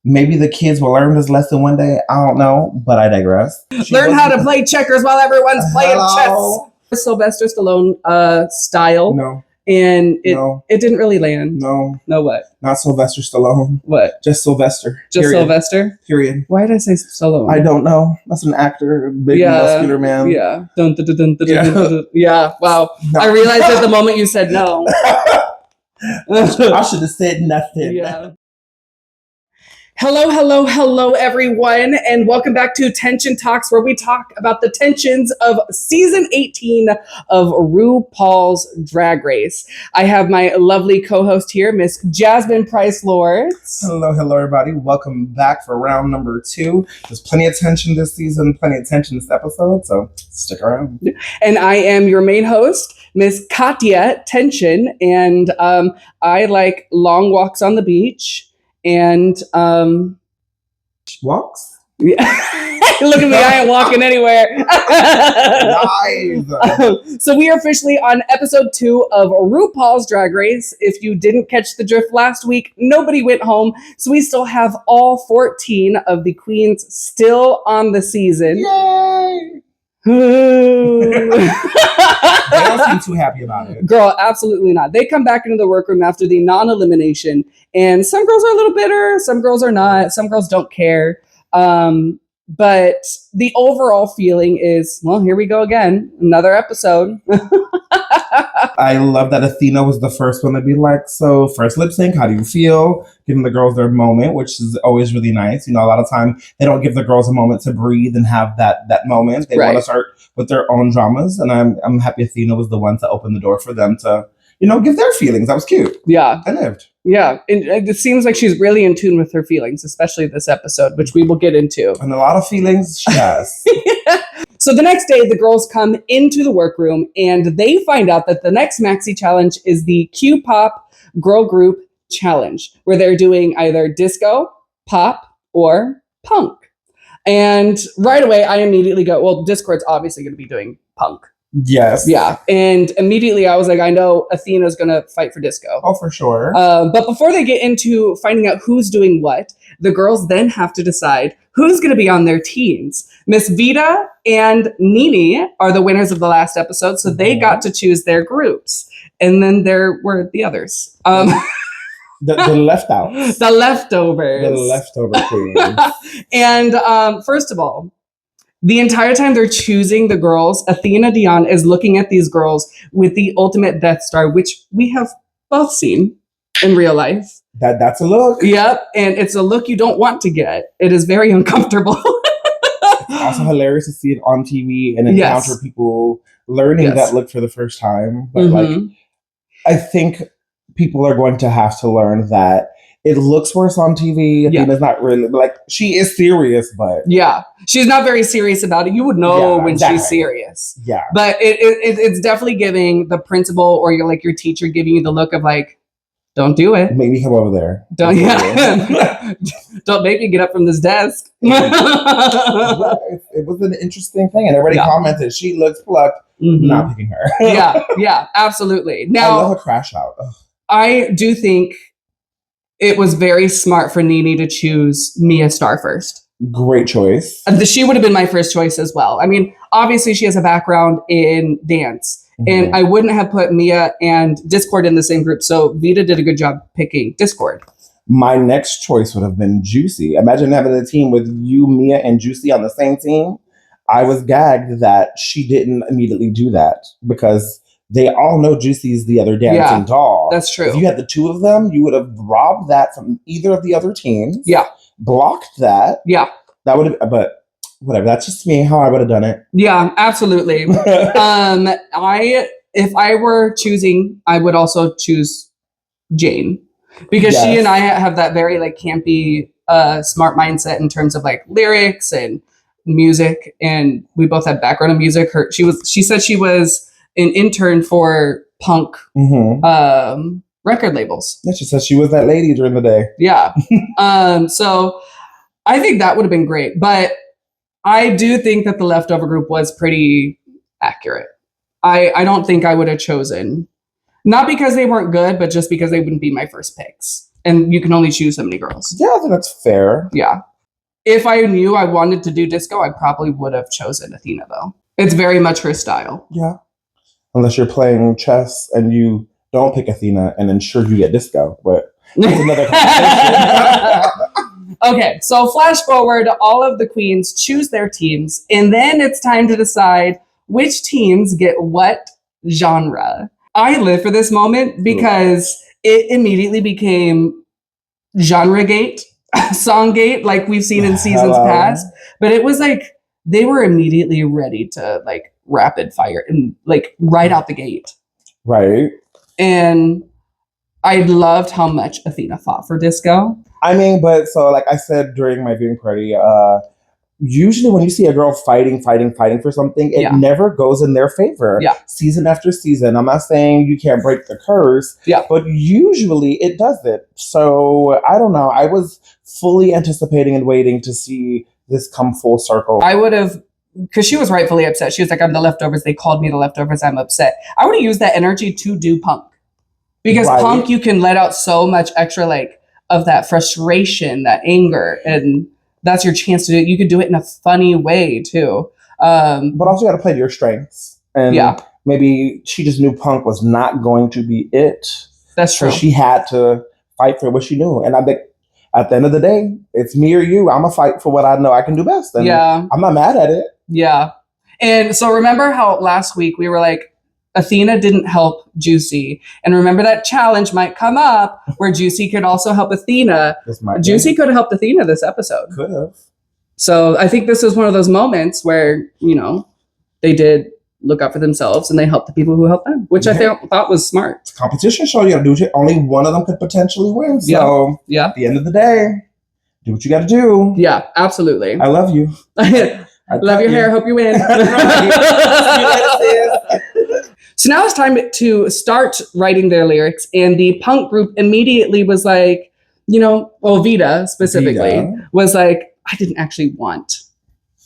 Maybe the kids will learn this lesson one day. I don't know, but I digress. Learn how to play checkers while everyone's playing chess. Sylvester Stallone style. No. And it didn't really land. No. No what? Not Sylvester Stallone. What? Just Sylvester. Just period. Sylvester? Period. Why did I say Stallone? I don't know. That's an actor, big muscular man. Yeah. Yeah. Wow. No. I realized at the moment you said no. I should have said nothing. Yeah. Hello, everyone, and welcome back to Tehnsion Talks, where we talk about the tensions of season 18 of Rupaul's Drag Race. I have my lovely co-host here, Miss Jasmine Price-Lords. Hello, everybody. Welcome back for round number 2. There's plenty of tension this season, plenty of tension this episode, so stick around. And I am your main host, Miss Katya Tehnsion, and I like long walks on the beach. And walks? Yeah. Look at me, I ain't walking anywhere. Nice. So we are officially on episode 2 of RuPaul's Drag Race. If you didn't catch the drift last week, nobody went home. So we still have all 14 of the queens still on the season. Yay! They don't seem too happy about it. Girl, absolutely not. They come back into the workroom after the non-elimination, and some girls are a little bitter, some girls are not, some girls don't care. But the overall feeling is, well, here we go again, another episode. I love that Athena was the first one to be like, so first lip sync, how do you feel? Giving the girls their moment, which is always really nice. You know, a lot of time they don't give the girls a moment to breathe and have that moment. They want to start with their own dramas. And I'm happy Athena was the one to open the door for them to, you know, give their feelings. That was cute. Yeah. I lived. Yeah. It seems like she's really in tune with her feelings, especially this episode, which we will get into. And a lot of feelings, yes. So the next day, the girls come into the workroom and they find out that the next maxi challenge is the Q-Pop Girl Group Challenge, where they're doing either disco, pop, or punk. And right away, I immediately go, well, Discord's obviously going to be doing punk. Yes. Yeah. And immediately I was like, I know Athena's going to fight for disco. Oh, for sure. But before they get into finding out who's doing what, the girls then have to decide who's going to be on their teams. Miss Vita and Nene are the winners of the last episode, so they got to choose their groups. And then there were the others. The left outs. The leftovers. The leftover queens. And first of all, the entire time they're choosing the girls, Athena Dion is looking at these girls with the ultimate Death Star, which we have both seen in real life. That's a look. Yep. And it's a look you don't want to get. It is very uncomfortable. Also hilarious to see it on TV and encounter people learning that look for the first time. But like, I think people are going to have to learn that it looks worse on TV. Athena's not really, like, she is serious, but... Yeah. She's not very serious about it. You would know when she's serious. Yeah. But it's definitely giving the principal or your teacher giving you the look of like, don't do it. Maybe come over there. Don't make me get up from this desk. It was an interesting thing. And everybody commented, she looks plucked. Not picking her. Yeah, absolutely. Now, I love a crash out. Ugh. I do think it was very smart for Nene to choose Mia Star first. Great choice. She would have been my first choice as well. I mean, obviously she has a background in dance. And I wouldn't have put Mia and Discord in the same group. So Vita did a good job picking Discord. My next choice would have been Juicy. Imagine having a team with you, Mia, and Juicy on the same team. I was gagged that she didn't immediately do that because they all know Juicy's the other dancing doll. That's true. If you had the two of them, you would have robbed that from either of the other teams. Yeah. Blocked that. Yeah. That would have, but whatever. That's just me, how I would have done it. Yeah, absolutely. If I were choosing, I would also choose Jane because she and I have that very like campy, smart mindset in terms of like lyrics and music, and we both have background in music. She said she was an intern for punk record labels. Yeah, she said she was that lady during the day. Yeah. So I think that would have been great, but I do think that the leftover group was pretty accurate. I don't think I would have chosen, not because they weren't good, but just because they wouldn't be my first picks. And you can only choose so many girls. Yeah, I think that's fair. Yeah. If I knew I wanted to do disco, I probably would have chosen Athena, though. It's very much her style. Yeah. Unless you're playing chess and you don't pick Athena and ensure you get disco. But that's another conversation. Okay, so flash forward, all of the queens choose their teams, and then it's time to decide which teams get what genre. I live for this moment because it immediately became genre-gate, song-gate, like we've seen in seasons past. But it was like they were immediately ready to like rapid fire and like right out the gate. Right. And I loved how much Athena fought for disco. I mean, but so like I said during my viewing party, usually when you see a girl fighting for something, it never goes in their favor. Yeah. Season after season. I'm not saying you can't break the curse, but usually it does it. So I don't know. I was fully anticipating and waiting to see this come full circle. I would have, because she was rightfully upset. She was like, I'm the leftovers. They called me the leftovers. I'm upset. I would have used that energy to do punk. Because punk, you can let out so much extra like of that frustration, that anger, and that's your chance to do it. You could do it in a funny way too. But also you got to play to your strengths. And maybe she just knew punk was not going to be it. That's true. So she had to fight for what she knew. And I think at the end of the day, it's me or you. I'm going to fight for what I know I can do best. And I'm not mad at it. Yeah. And so remember how last week we were like, Athena didn't help Juicy. And remember that challenge might come up where Juicy could also help Athena. Juicy could have helped Athena this episode. Could have. So I think this is one of those moments where, you know, they did look out for themselves and they helped the people who helped them, which I thought was smart. It's a competition show. You got to do it. Only one of them could potentially win. So at the end of the day, do what you got to do. Yeah, absolutely. I love you. I love your hair. Hope you win. So now it's time to start writing their lyrics. And the punk group immediately was like, you know, well, Vita specifically was like, I didn't actually want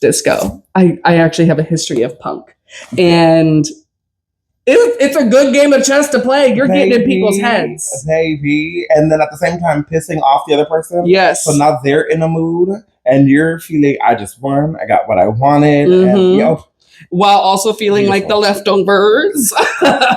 disco. I actually have a history of punk. And it's a good game of chess to play. You're getting in people's heads. Maybe. And then at the same time, pissing off the other person. Yes. So now they're in a mood and you're feeling, I just won. I got what I wanted. And, while also feeling like the leftovers.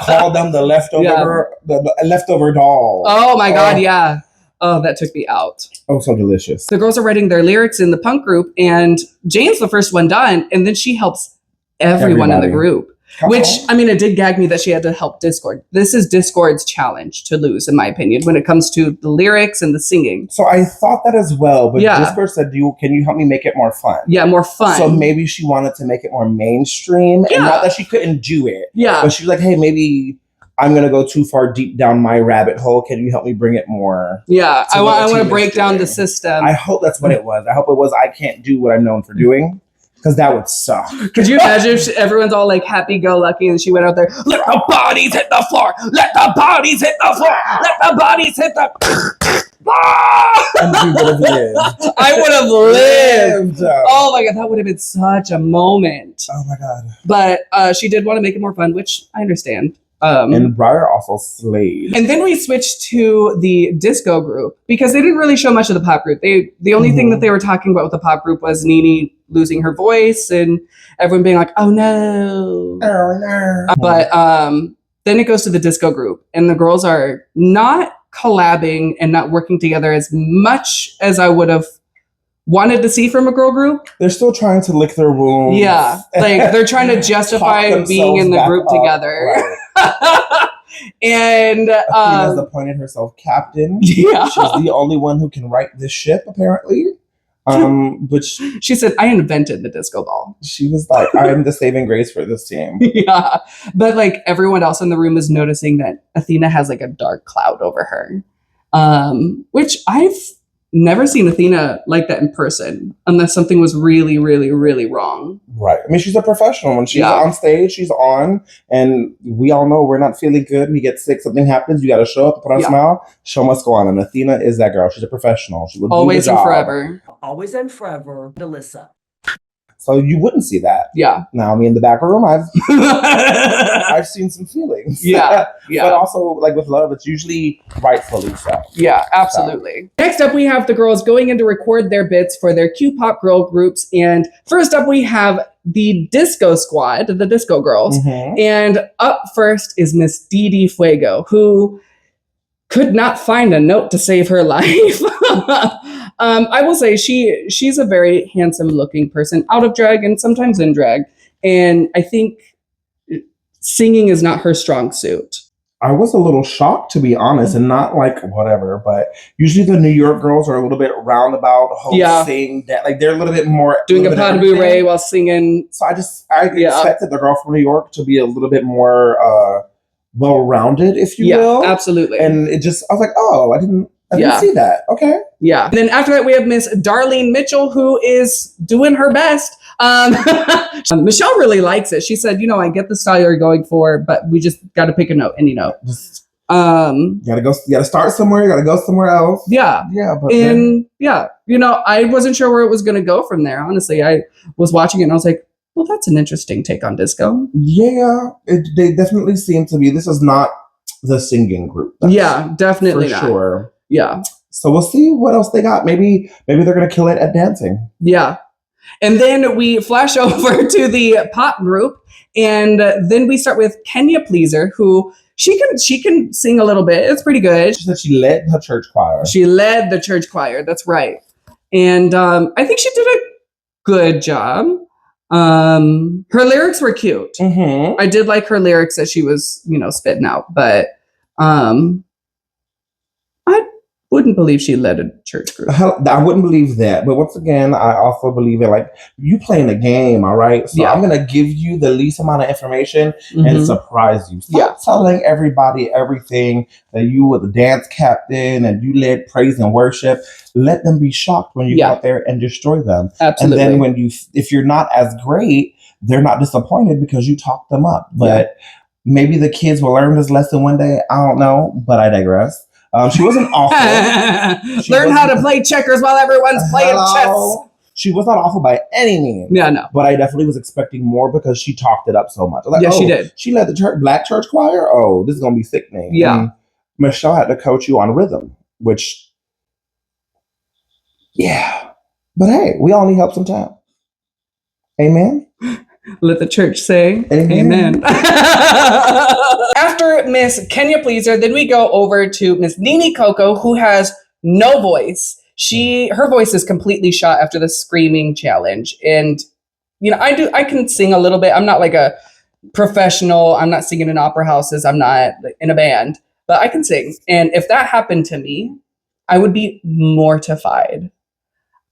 Call them the leftover, the leftover doll. Oh my God, yeah. Oh, that took me out. Oh, so delicious. The girls are writing their lyrics in the punk group, and Jane's the first one done, and then she helps everyone in the group. Which, I mean, it did gag me that she had to help Discord. This is Discord's challenge to lose, in my opinion, when it comes to the lyrics and the singing. So I thought that as well, but Discord said, can you help me make it more fun? Yeah, more fun. So maybe she wanted to make it more mainstream, and not that she couldn't do it. Yeah. But she was like, hey, maybe I'm going to go too far deep down my rabbit hole. Can you help me bring it more? Yeah, I want to break down the system. I hope that's what it was. I hope it was I can't do what I'm known for doing. Because that would suck. Could you imagine if everyone's all like happy-go-lucky and she went out there, let the bodies hit the floor! Let the bodies hit the floor! Let the bodies hit the... And you would have lived. I would have lived. Oh my God, that would have been such a moment. Oh my God. But she did want to make it more fun, which I understand. And Briar also slayed. And then we switched to the disco group because they didn't really show much of the pop group. The only thing that they were talking about with the pop group was Nene losing her voice and everyone being like, oh no. Oh no. But then it goes to the disco group and the girls are not collabing and not working together as much as I would have wanted to see from a girl group. They're still trying to lick their wounds. Yeah, like they're trying to justify being in the group together. Right. And Athena's appointed herself captain. Yeah, she's the only one who can right this ship, apparently. But she said, "I invented the disco ball." She was like, "I'm the saving grace for this team." Yeah, but like everyone else in the room is noticing that Athena has like a dark cloud over her, which I've never seen Athena like that in person, unless something was really, really, really wrong. Right. I mean, she's a professional. When she's on stage, she's on, and we all know we're not feeling good. We get sick, something happens. You got to show up, put on a smile. Show must go on. And Athena is that girl. She's a professional. She will always do the and job. forever. Always and forever, Alyssa. So you wouldn't see that. Yeah. Now, me in the back room, I've seen some feelings. Yeah. But also, like with love, it's usually rightfully so. Yeah, absolutely. So. Next up, we have the girls going in to record their bits for their Q-pop girl groups. And first up, we have the disco squad, the disco girls. Mm-hmm. And up first is Miss Dee Fuego, who could not find a note to save her life. I will say she's a very handsome looking person, out of drag and sometimes in drag. And I think singing is not her strong suit. I was a little shocked, to be honest, and not like whatever, but usually the New York girls are a little bit roundabout, hosting, like they're a little bit more doing a pas de bourrée while singing. So I expected the girl from New York to be a little bit more well-rounded, if you will. Absolutely. And I was like, oh, I didn't see that. Okay. Yeah. And then after that, we have Miss Darlene Mitchell, who is doing her best. Michelle really likes it. She said, I get the style you're going for, but we just got to pick a note, any note. You gotta start somewhere. You gotta go somewhere else. Yeah. Yeah. But I wasn't sure where it was going to go from there. Honestly, I was watching it and I was like, well, that's an interesting take on disco. Yeah, they definitely seem to be. This is not the singing group. Yeah, definitely for not. Sure. Yeah. So we'll see what else they got. Maybe they're gonna kill it at dancing. Yeah. And then we flash over to the pop group, and then we start with Kenya Pleaser, who she can sing a little bit. It's pretty good. She said she led her church choir. She led the church choir. That's right. And I think she did a good job. Her lyrics were cute. Mm-hmm. I did like her lyrics that she was, spitting out, but I wouldn't believe she led a church group. I wouldn't believe that. But once again, I also believe it. Like, you playing a game, all right? So I'm going to give you the least amount of information and surprise you. Stop telling everybody everything that you were the dance captain and you led praise and worship. Let them be shocked when you go out there and destroy them. Absolutely. And then if you're not as great, they're not disappointed because you talked them up. But maybe the kids will learn this lesson one day. I don't know, but I digress. She wasn't awful. Learn how to play checkers while everyone's playing chess. She was not awful by any means. Yeah, no. But I definitely was expecting more because she talked it up so much. Like, she did. She led the black church choir? Oh, this is going to be sickening. Yeah. And Michelle had to coach you on rhythm, which, yeah. But hey, we all need help sometime. Amen? Let the church say amen. After Miss Kenya Pleaser, then we go over to Miss Nene Coco, who has no voice. Her voice is completely shot after the screaming challenge. And, I can sing a little bit. I'm not like a professional. I'm not singing in opera houses. I'm not in a band, but I can sing. And if that happened to me, I would be mortified.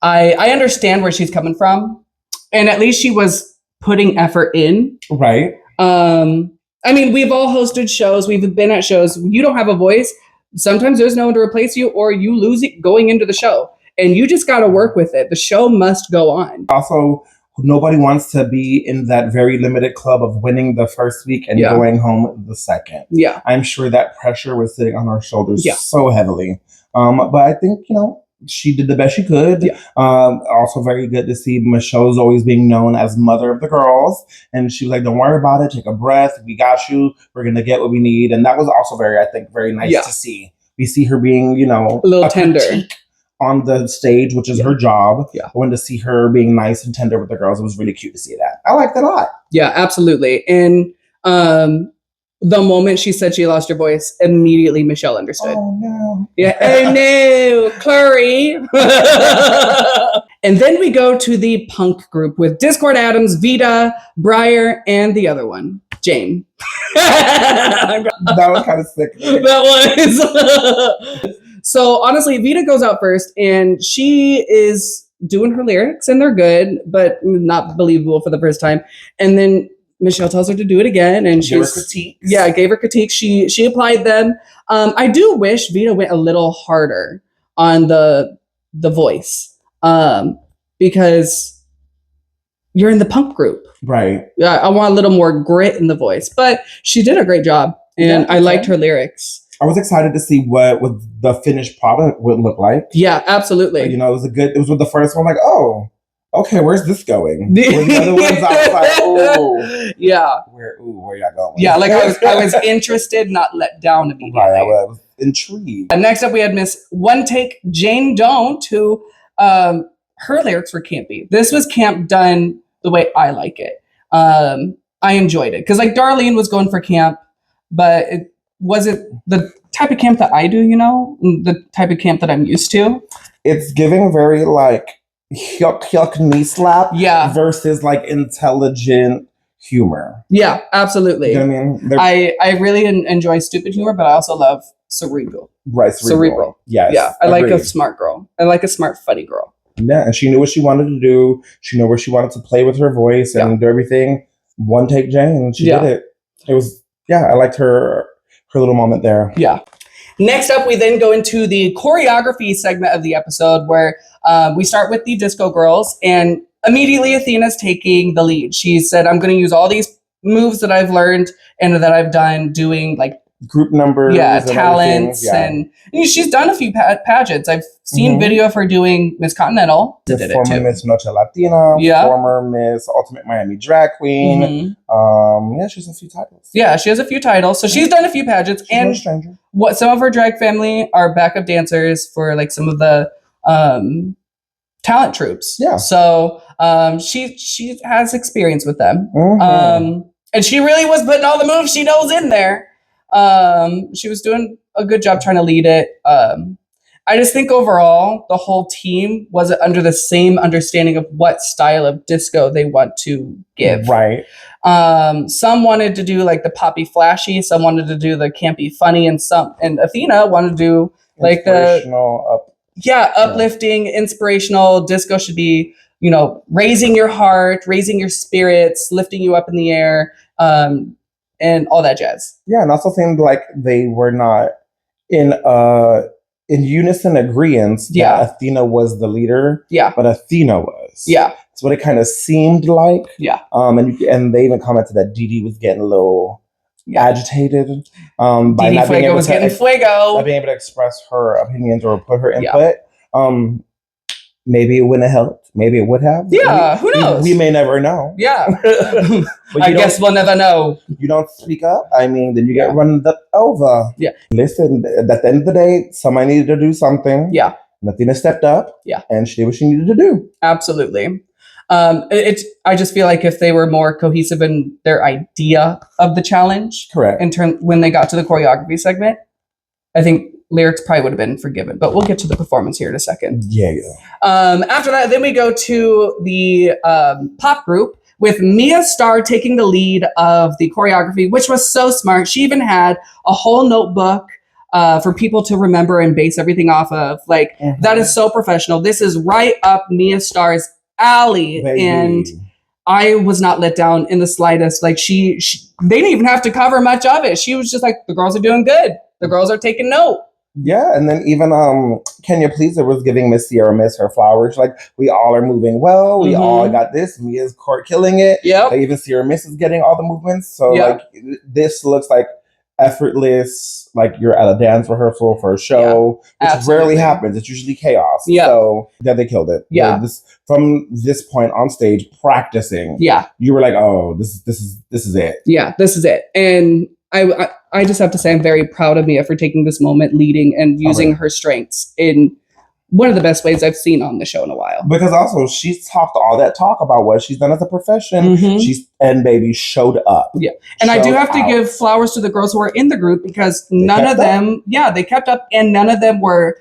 I understand where she's coming from. And at least she was putting effort in. Right. We've all hosted shows. We've been at shows. You don't have a voice. Sometimes there's no one to replace you, or you lose it going into the show. And you just got to work with it. The show must go on. Also, nobody wants to be in that very limited club of winning the first week and going home the second. Yeah. I'm sure that pressure was sitting on her shoulders so heavily. But I think, she did the best she could. Yeah. Also very good to see Michelle's always being known as mother of the girls. And she was like, don't worry about it. Take a breath. We got you. We're going to get what we need. And that was also very nice to see. We see her being, a little tender on the stage, which is her job. Yeah. I wanted to see her being nice and tender with the girls. It was really cute to see that. I liked it a lot. Yeah, absolutely. And the moment she said she lost her voice, immediately Michelle understood. Oh, no. Yeah. Oh, no, Clary. And then we go to the punk group with Discord Adams, Vita, Briar, and the other one, Jane. That was kind of sick. That was. So honestly, Vita goes out first, and she is doing her lyrics, and they're good, but not believable for the first time. And then Michelle tells her to do it again, and she gave her critiques. She applied them. I do wish Vita went a little harder on the voice, because you're in the punk group, right? Yeah, I want a little more grit in the voice, but she did a great job, and I liked her lyrics. I was excited to see what the finished product would look like. Yeah, absolutely. It was it was with the first one, like, oh, okay, where's this going? Where's the other ones? I was like, oh, yeah. Where y'all going? Yeah, like I was interested, not let down immediately. Right, I was intrigued. And next up, we had Miss One Take Jane Don't, who her lyrics were campy. This was camp done the way I like it. I enjoyed it because like Darlene was going for camp, but it wasn't the type of camp that I do. You know, the type of camp that I'm used to. It's giving very like yuck knee slap. Yeah. Versus like intelligent humor. Yeah, absolutely. You know what I mean? I really enjoy stupid humor, but I also love cerebral. Right, cerebral. Yes. Yeah, I like a smart girl. I like a smart, funny girl. Yeah, and she knew what she wanted to do. She knew where she wanted to play with her voice and do everything. One Take Jane. She did it. It was, I liked her little moment there. Yeah. Next up, we then go into the choreography segment of the episode where we start with the disco girls, and immediately Athena's taking the lead. She said, I'm going to use all these moves that I've learned and that I've done doing like group numbers, talents, and she's done a few pageants. I've seen video of her doing Miss Continental. The former Miss Noche Latina, former Miss Ultimate Miami Drag Queen. She has a few titles. Yeah, she has a few titles. So she's done a few pageants, she's and no stranger. What some of her drag family are backup dancers for like some of the talent troops. Yeah, so she has experience with them. And she really was putting all the moves she knows in there. She was doing a good job trying to lead it. I just think overall the whole team wasn't under the same understanding of what style of disco they want to give. Right. Some wanted to do like the poppy flashy, some wanted to do the campy funny, and Athena wanted to do like the uplifting, inspirational. Disco should be, you know, raising your heart, raising your spirits, lifting you up in the air. And all that jazz. Yeah, and also seemed like they were not in unison agreement that Athena was the leader. Yeah. But Athena was. Yeah. That's what it kind of seemed like. Yeah. And they even commented that Dee Dee was getting a little agitated. By not being able to express her opinions or put her input. Maybe it wouldn't have helped. Maybe it would have. Yeah, who knows? We may never know. Yeah. I guess we'll never know. You don't speak up, I mean, then you get run over. Yeah. Listen, at the end of the day, somebody needed to do something. Yeah. And Athena stepped up. Yeah. And she did what she needed to do. Absolutely. I just feel like if they were more cohesive in their idea of the challenge. Correct. When they got to the choreography segment, I think lyrics probably would have been forgiven, but we'll get to the performance here in a second. Yeah. After that, then we go to the pop group with Mia Starr taking the lead of the choreography, which was so smart. She even had a whole notebook for people to remember and base everything off of. Like, that is so professional. This is right up Mia Starr's alley. Baby. And I was not let down in the slightest. Like, they didn't even have to cover much of it. She was just like, the girls are doing good. The girls are taking note. Yeah, and then even Kenya Pleaser was giving Miss Sierra Miss her flowers. Like, we all are moving well. We all got this. Mia's killing it. Yeah. Like, even Sierra Miss is getting all the movements. So like, this looks like effortless. Like, you're at a dance rehearsal for a show, which rarely happens. It's usually chaos. Yeah. So they killed it. Yeah. From this point on stage, practicing. Yeah. You were like, oh, this is it. Yeah, this is it. And I just have to say I'm very proud of Mia for taking this moment, leading and using her strengths in one of the best ways I've seen on the show in a while. Because also she's talked all that talk about what she's done as a profession. And baby showed up. Yeah. And I do have to give flowers to the girls who are in the group because none of them, they kept up, and none of them were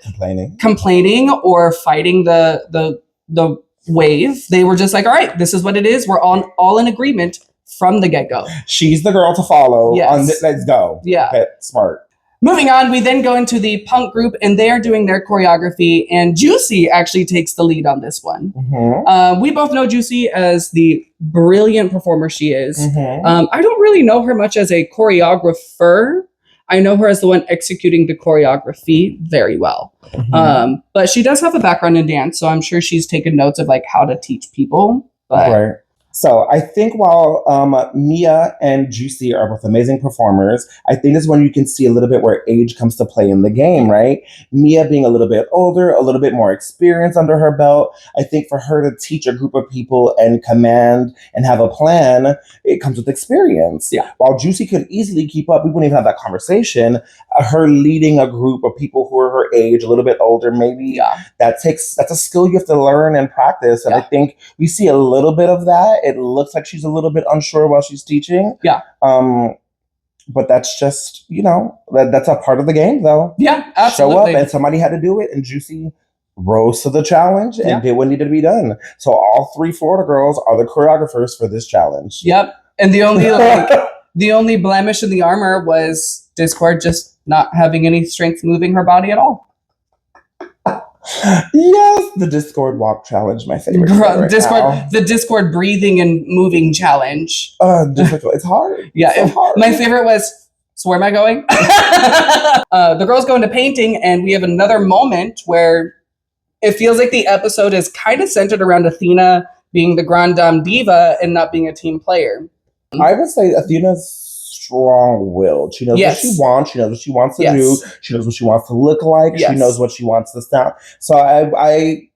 complaining or fighting the wave. They were just like, all right, this is what it is. We're all in agreement. From the get-go. She's the girl to follow. Yes. Let's go. Yeah. Okay, smart. Moving on, we then go into the punk group, and they're doing their choreography, and Juicy actually takes the lead on this one. We both know Juicy as the brilliant performer she is. I don't really know her much as a choreographer. I know her as the one executing the choreography very well. But she does have a background in dance, so I'm sure she's taken notes of like how to teach people. But So I think while Mia and Juicy are both amazing performers, I think this is when you can see a little bit where age comes to play in the game, right? Mia being a little bit older, a little bit more experience under her belt. I think for her to teach a group of people and command and have a plan, it comes with experience. Yeah. While Juicy could easily keep up, we wouldn't even have that conversation. Her leading a group of people who are her age, a little bit older, maybe that's a skill you have to learn and practice. And I think we see a little bit of that. It looks like she's a little bit unsure while she's teaching. Yeah. But that's just, that's a part of the game, though. Yeah, absolutely. Show up, and somebody had to do it, and Juicy rose to the challenge and did what needed to be done. So all 3 Florida girls are the choreographers for this challenge. Yep. And the only blemish in the armor was Discord just not having any strength moving her body at all. Yes, the Discord walk challenge, my favorite. The Discord breathing and moving challenge. Difficult. It's hard. Yeah, it's so hard. My favorite was, so where am I going? The girls go into painting, and we have another moment where it feels like the episode is kind of centered around Athena being the Grand Dame Diva and not being a team player. I would say Athena's strong-willed. She knows what she wants. She knows what she wants to do. She knows what she wants to look like. She knows what she wants to sound. So I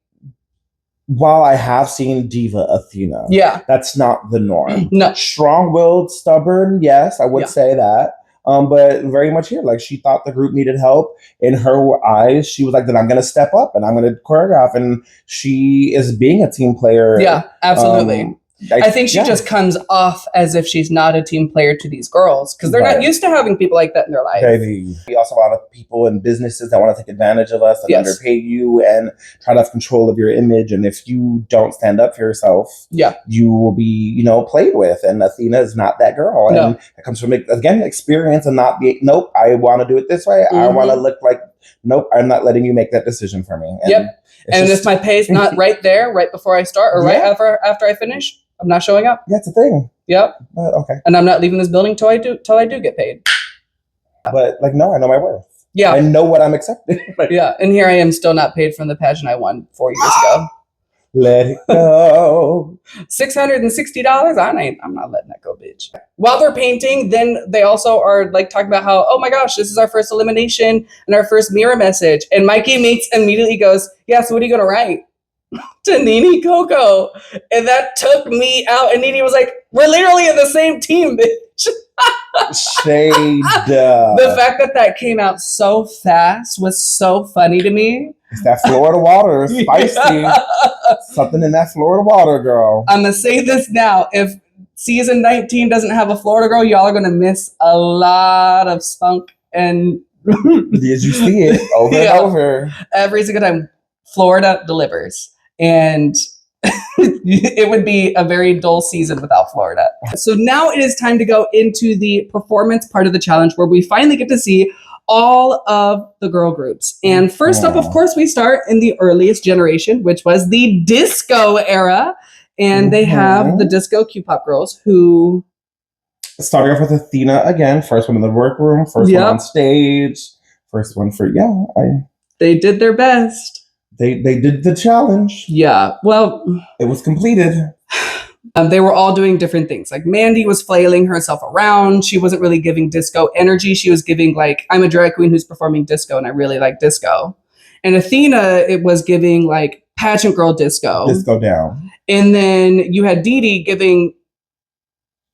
while I have seen Diva Athena, that's not the norm. No. Strong-willed, stubborn, yes, I would say that. But very much here, like she thought the group needed help. In her eyes, she was like, then I'm going to step up and I'm going to choreograph. And she is being a team player. Yeah, absolutely. I think she just comes off as if she's not a team player to these girls because they're not used to having people like that in their life. Baby. We also have a lot of people in businesses that want to take advantage of us and underpay you and try to have control of your image. And if you don't stand up for yourself, you will be, played with. And Athena is not that girl. And it comes from, again, experience and not be, nope, I want to do it this way. I want to look like, nope, I'm not letting you make that decision for me. And if my pay's not right there, right before I start or right after I finish, I'm not showing up. Yeah, it's a thing. Yep. Okay. And I'm not leaving this building till I do get paid. But no, I know my worth. Yeah. I know what I'm accepting. Yeah. And here I am still not paid from the pageant I won 4 years ago. Let it go. $660? I'm not letting that go, bitch. While they're painting, then they also are like talking about how, oh my gosh, this is our first elimination and our first mirror message. And Mikey Meeks immediately goes, yeah, so what are you gonna write? To Nene Coco. And that took me out. And Nene was like, we're literally in the same team, bitch. Shade. The fact that came out so fast was so funny to me. It's that Florida water. It's spicy. Something in that Florida water, girl. I'm going to say this now. If season 19 doesn't have a Florida girl, y'all are going to miss a lot of spunk. And did you see it over and over? Every single time. Florida delivers. And it would be a very dull season without Florida. So now it is time to go into the performance part of the challenge where we finally get to see all of the girl groups. And first up, of course, we start in the earliest generation, which was the disco era. And they have the disco Q-pop girls who... Starting off with Athena again, first one in the workroom, first one on stage, first one for, They did their best. They did the challenge. Yeah, well... It was completed. They were all doing different things. Like Mandy was flailing herself around. She wasn't really giving disco energy. She was giving like, I'm a drag queen who's performing disco and I really like disco. And Athena, it was giving like pageant girl disco. Disco down. And then you had Dee Dee giving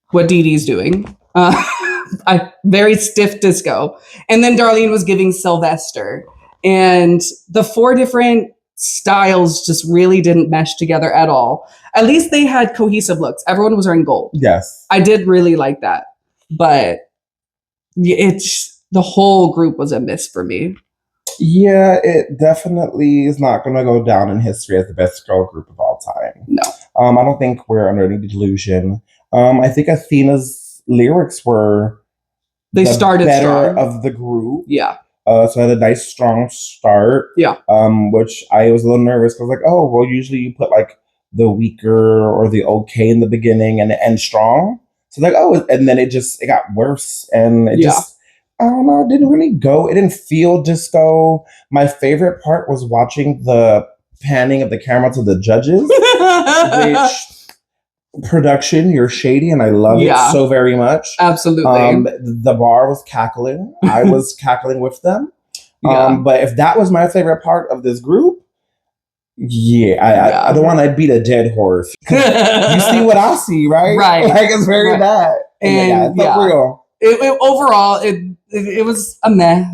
what Dee Dee's doing. Very stiff disco. And then Darlene was giving Sylvester. And the 4 different styles just really didn't mesh together at all. At least they had cohesive looks. Everyone was wearing gold. Yes. I did really like that. But the whole group was a miss for me. Yeah, it definitely is not going to go down in history as the best girl group of all time. No. I don't think we're under any delusion. I think Athena's lyrics were started better strong. Of the group. Yeah. So I had a nice strong start. Yeah. Which I was a little nervous because like, oh, well, usually you put like the weaker or the okay in the beginning and end strong. So like, oh, and then it got worse and it just, I don't know, it didn't really go. It didn't feel disco. My favorite part was watching the panning of the camera to the judges, which production. You're shady, and I love it so very much. Absolutely. The bar was cackling. I was cackling with them. But if that was my favorite part of this group, I don't want to beat a dead horse. You see what I see, right? Right. Like it's very bad. And it's real. Overall, it was a meh.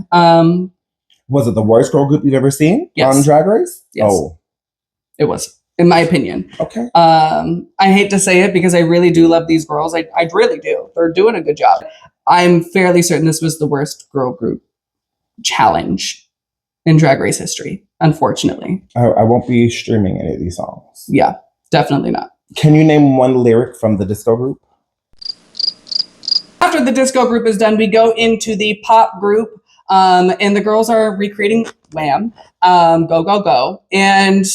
Was it the worst girl group you've ever seen on Drag Race? Yes. Oh, it was, in my opinion. Okay. I hate to say it because I really do love these girls. I really do. They're doing a good job. I'm fairly certain this was the worst girl group challenge in Drag Race history, unfortunately. I won't be streaming any of these songs. Yeah, definitely not. Can you name one lyric from the disco group? After the disco group is done, we go into the pop group, and the girls are recreating Wham! Go, Go, Go. And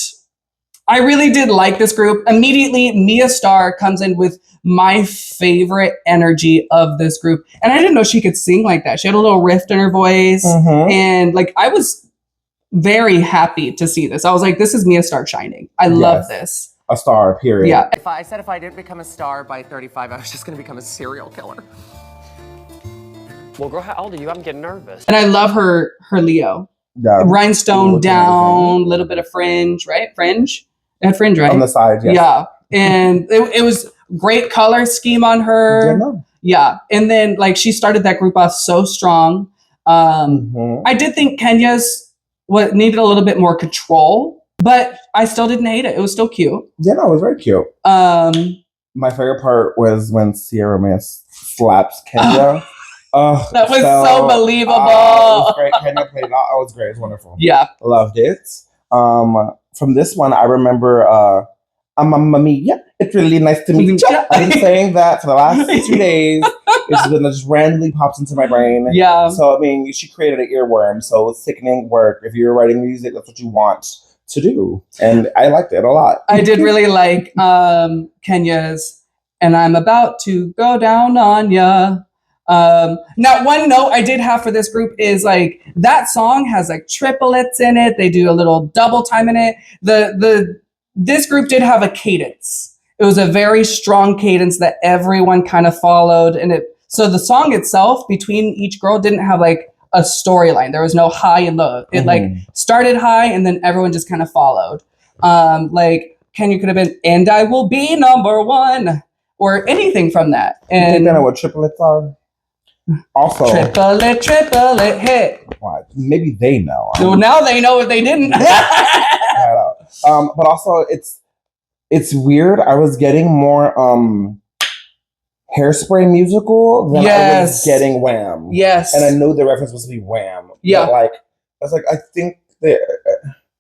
I really did like this group. Immediately, Mia Starr comes in with my favorite energy of this group. And I didn't know she could sing like that. She had a little rift in her voice. And like, I was very happy to see this. I was like, this is Mia Starr shining. I love this. A star, period. Yeah. If I didn't become a star by 35, I was just gonna become a serial killer. Well, girl, how old are you? I'm getting nervous. And I love her Leo. Yeah. Rhinestone down, little bit of fringe, right? Fringe? It had fringe, right? On the side, yes. Yeah. And it was great color scheme on her. Yeah. And then like she started that group off so strong. I did think Kenya's needed a little bit more control, but I still didn't hate it. It was still cute. Yeah, no, it was very cute. My favorite part was when Sierra Miss slaps Kenya. That was so believable. It was great. Kenya played it. Oh, it was great. It was wonderful. Yeah. Loved it. From this one, I remember Mamma Mia, it's really nice to meet you. I've been saying that for the last 2 days. It's been just randomly pops into my brain. Yeah. So, I mean, she created an earworm. So it's sickening work. If you're writing music, that's what you want to do. And I liked it a lot. I did really like Kenya's, and I'm about to go down on ya. Now, one note I did have for this group is like that song has like triplets in it. They do a little double time in it. This group did have a cadence. It was a very strong cadence that everyone kind of followed, and so the song itself between each girl didn't have like a storyline. There was no high and low. It like started high and then everyone just kind of followed. Like Kenya could have been "And I Will Be Number One" or anything from that. And you think they know what triplets are? Also, triplet hit. Maybe they know. Well, now they know if they didn't. But also, it's weird. I was getting more Hairspray musical than I was getting Wham. Yes, and I know the reference was to be Wham. Yeah, but like I was like, I think they.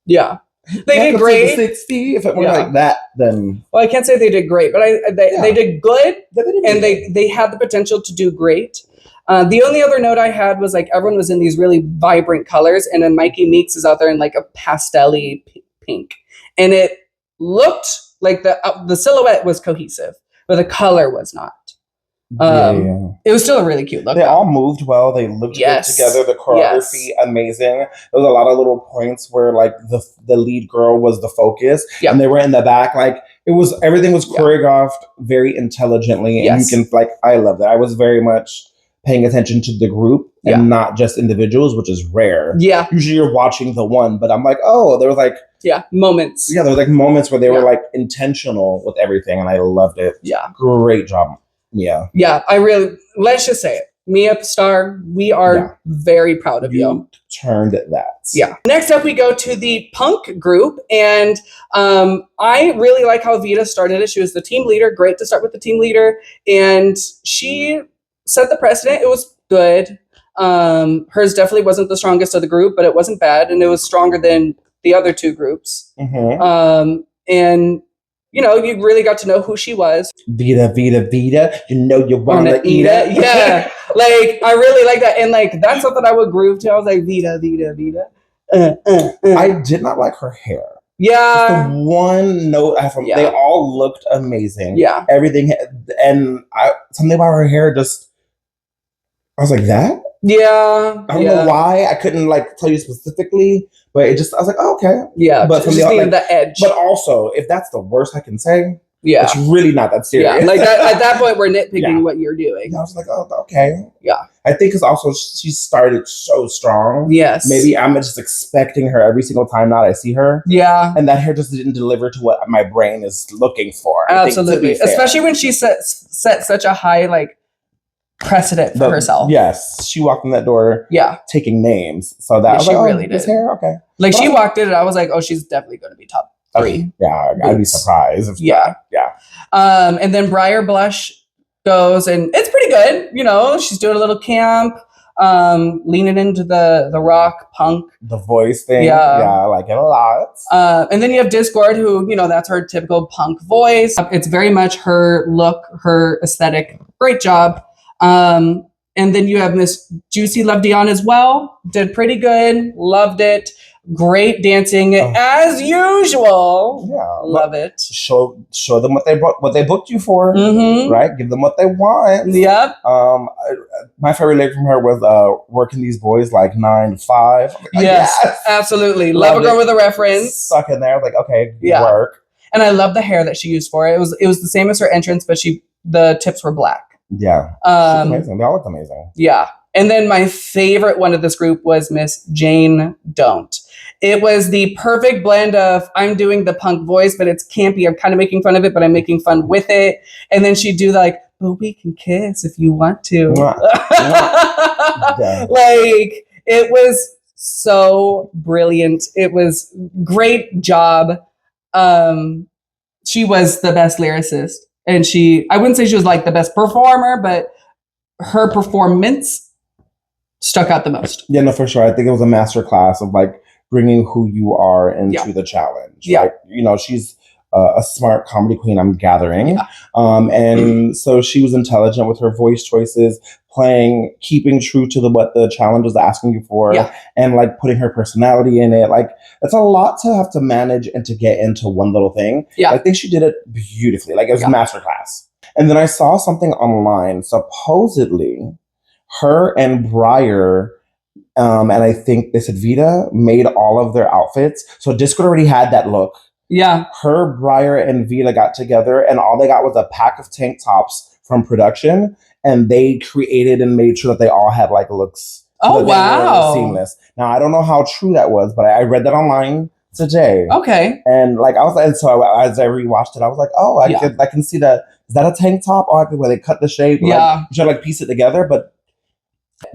Yeah. They did great. 60. If it were like that, then well, I can't say they did great, but they did good, and they had the potential to do great. The only other note I had was like everyone was in these really vibrant colors, and then Mikey Meeks is out there in like a pastel-y pink, and it looked like the silhouette was cohesive, but the color was not. It was still a really cute look. They all moved well. They looked good together. The choreography amazing. There was a lot of little points where like the lead girl was the focus, and they were in the back. Like everything was choreographed very intelligently, and you can like I love that. I was very much paying attention to the group and not just individuals, which is rare. Yeah, usually you're watching the one, but I'm like, oh, there was like moments. Yeah, there was like moments where they were like intentional with everything, and I loved it. Yeah, great job. Yeah. Let's just say it. Mia Starr, we are very proud of you. Turned that. Yeah. Next up, we go to the punk group. And I really like how Vita started it. She was the team leader. Great to start with the team leader. And she set the precedent. It was good. Hers definitely wasn't the strongest of the group, but it wasn't bad. And it was stronger than the other two groups. And you know, you really got to know who she was. Vita, you know you wanna eat it. Yeah, like I really like that, and like that's something I would groove to. I was like Vita. I did not like her hair. Yeah, just the one note I from. They all looked amazing. Yeah, everything, and something about her hair just. I was like that. Yeah, I don't know why I couldn't like tell you specifically, but it just I was like, oh, okay. Yeah, but from the edge. But also, if that's the worst I can say, Yeah. It's really not that serious. Yeah. Like at that point, we're nitpicking Yeah. what you're doing. I was like, oh, okay. Yeah. I think it's also she started so strong. Yes. Maybe I'm just expecting her every single time now I see her. Yeah. And that hair just didn't deliver to what my brain is looking for. Absolutely. Especially when she set such a high like precedent for herself. Yes. She walked in that door taking names. So that was she like, really did. This hair? Okay. Like she walked in and I was like, oh, she's definitely going to be top 3. Yeah, I'd be surprised. Yeah. And then Briar Blush goes and it's pretty good. You know, she's doing a little camp, leaning into the rock punk. The voice thing. Yeah. I like it a lot. And then you have Discord who, you know, that's her typical punk voice. It's very much her look, her aesthetic. Great job. And then you have Miss Juicy Love Dion as well. Did pretty good. Loved it. Great dancing as usual. Yeah, love it. Show them what they booked you for, right? Give them what they want. Yep. My favorite lyric from her was working these boys like 9 to 5. Like, yes, absolutely. Love a girl with a reference. Stuck in there, like okay, work. And I love the hair that she used for it. It was the same as her entrance, but the tips were black. Yeah, amazing. They all looked amazing. Yeah. And then my favorite one of this group was Miss Jane Don't. It was the perfect blend of I'm doing the punk voice, but it's campy. I'm kind of making fun of it, but I'm making fun with it. And then she'd do like, but we can kiss if you want to. Yeah. Like, it was so brilliant. It was great job. She was the best lyricist. And I wouldn't say she was like the best performer, but her performance stuck out the most. Yeah, no, for sure. I think it was a master class of like bringing who you are into the challenge. Yeah. Right? You know, she's a smart comedy queen, I'm gathering. Yeah. And so she was intelligent with her voice choices, keeping true to what the challenge was asking you for, and like putting her personality in it. Like, it's a lot to have to manage and to get into one little thing. Yeah. I think she did it beautifully. Like, it was a masterclass. And then I saw something online. Supposedly, her and Briar, and I think they said Vita, made all of their outfits. So Discord already had that look. Yeah. Her, Briar, and Vita got together, and all they got was a pack of tank tops from production, and they created and made sure that they all had like looks. Oh, wow. Seamless. Now, I don't know how true that was, but I read that online today. Okay. And like so as I rewatched it, I was like, oh, I can see that. Is that a tank top? Oh, where they cut the shape. Yeah. Like, you should like piece it together, but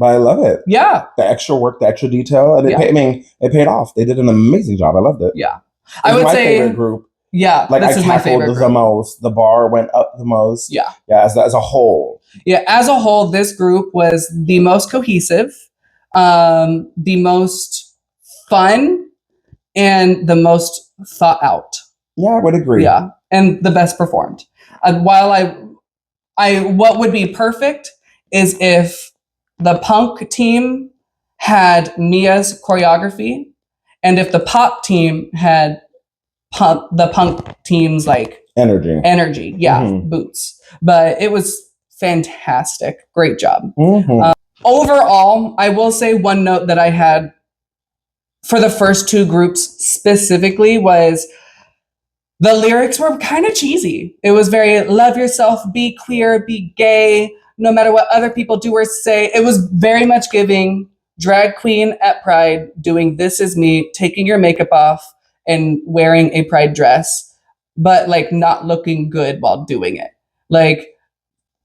I love it. Yeah. The extra work, the extra detail, and it paid off. They did an amazing job. I loved it. Yeah. I would say my favorite group. Yeah, like this is my favorite group. The most. The bar went up the most. Yeah. Yeah, as a whole. Yeah, as a whole, this group was the most cohesive, the most fun, and the most thought out. Yeah, I would agree. Yeah, and the best performed. While what would be perfect is if the punk team had Mia's choreography, and if the pop team had the punk team's like energy, boots. But it was fantastic. Great job. Overall, I will say one note that I had for the first 2 groups specifically was the lyrics were kind of cheesy. It was very love yourself, be queer, be gay, no matter what other people do or say. It was very much giving drag queen at Pride doing This Is Me, taking your makeup off and wearing a Pride dress, but like not looking good while doing it. Like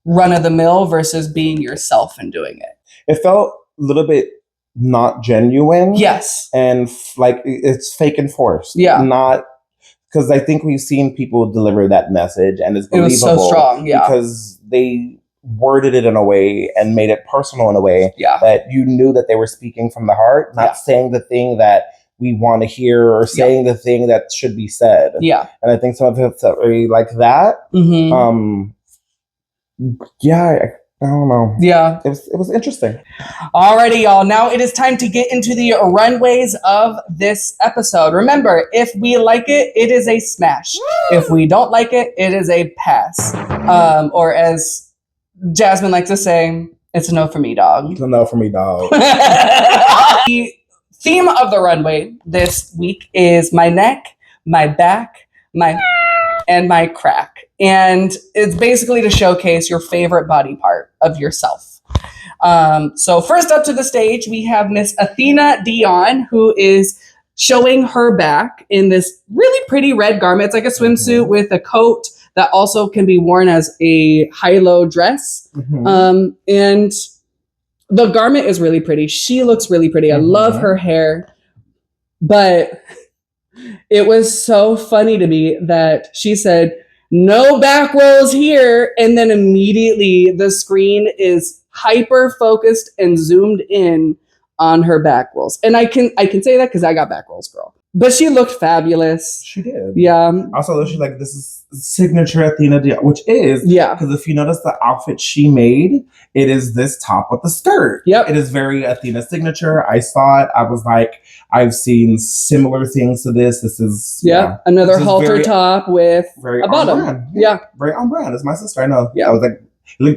run of the mill versus being yourself and doing it. It felt a little bit not genuine. Yes. And like it's fake and forced. Yeah. Not because I think we've seen people deliver that message and it's believable. It was so strong. Yeah. Because they worded it in a way and made it personal in a way that you knew that they were speaking from the heart, not saying the thing that we want to hear or saying the thing that should be said. Yeah. And I think some of it's really like that. I don't know. Yeah. It was interesting. Alrighty, y'all. Now it is time to get into the runways of this episode. Remember, if we like it, it is a smash. If we don't like it, it is a pass. Or as Jasmine likes to say, it's a no for me, dog. It's a no for me, dog. The theme of the runway this week is my neck, my back, my and my crack. And it's basically to showcase your favorite body part of yourself. So first up to the stage, we have Miss Athena Dion, who is showing her back in this really pretty red garment. It's like a swimsuit with a coat that also can be worn as a high-low dress. And the garment is really pretty. She looks really pretty. I love her hair. But it was so funny to me that she said, no back rolls here. And then immediately the screen is hyper focused and zoomed in on her back rolls. And I can say that because I got back rolls, girl. But she looked fabulous. She did. Yeah. Also, she's like, this is signature Athena Dion, which is, because if you notice the outfit she made, it is this top with the skirt. Yep. It is very Athena signature. I saw it. I was like, I've seen similar things to this. This is another halter top with a bottom. Brand. Yeah. Very on brand. It's my sister. I know. Yeah. I was like,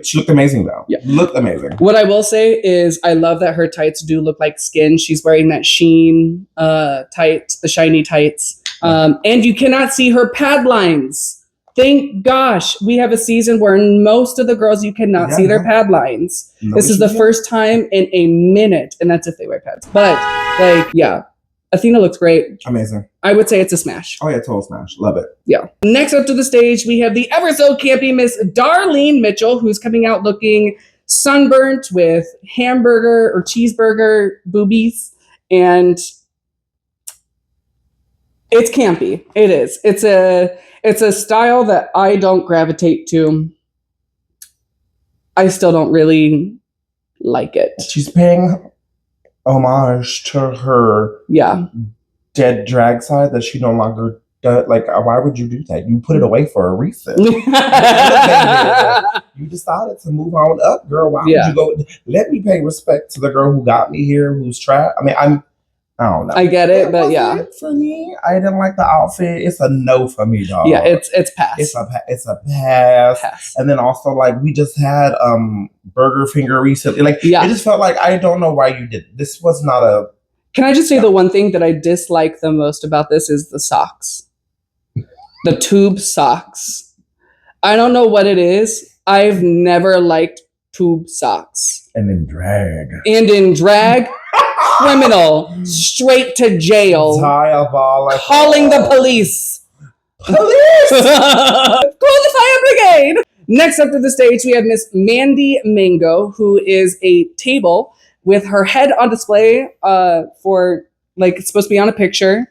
she looked amazing though. Yeah. Looked amazing. What I will say is I love that her tights do look like skin. She's wearing that sheen tights, the shiny tights. And you cannot see her pad lines. Thank gosh, we have a season where most of the girls you cannot see their pad lines. This is the first time in a minute, and that's if they wear pads. But Athena looks great. Amazing. I would say it's a smash. Oh yeah, total smash. Love it. Yeah. Next up to the stage, we have the ever so campy Miss Darlene Mitchell, who's coming out looking sunburnt with hamburger or cheeseburger boobies, and it's campy. It is. It's a style that I don't gravitate to. I still don't really like it. She's paying homage to her dead drag side that she no longer does. Like, why would you do that? You put it away for a reason. You decided to move on up, girl. Why would you go? Let me pay respect to the girl who got me here, who's trapped. I mean, I don't know. I get it, but for me, I didn't like the outfit. It's a no for me, dog. Yeah, it's pass. It's a pass. And then also, like, we just had Burger Finger recently. Like, it just felt like I don't know why you did. This was not a. Can I just say the one thing that I dislike the most about this is the socks, the tube socks. I don't know what it is. I've never liked tube socks. And in drag. Criminal, straight to jail. Diabolical. Calling the police. Call the fire brigade. Next up to the stage, we have Miss Mandy Mango, who is a table with her head on display for, like, it's supposed to be on a picture.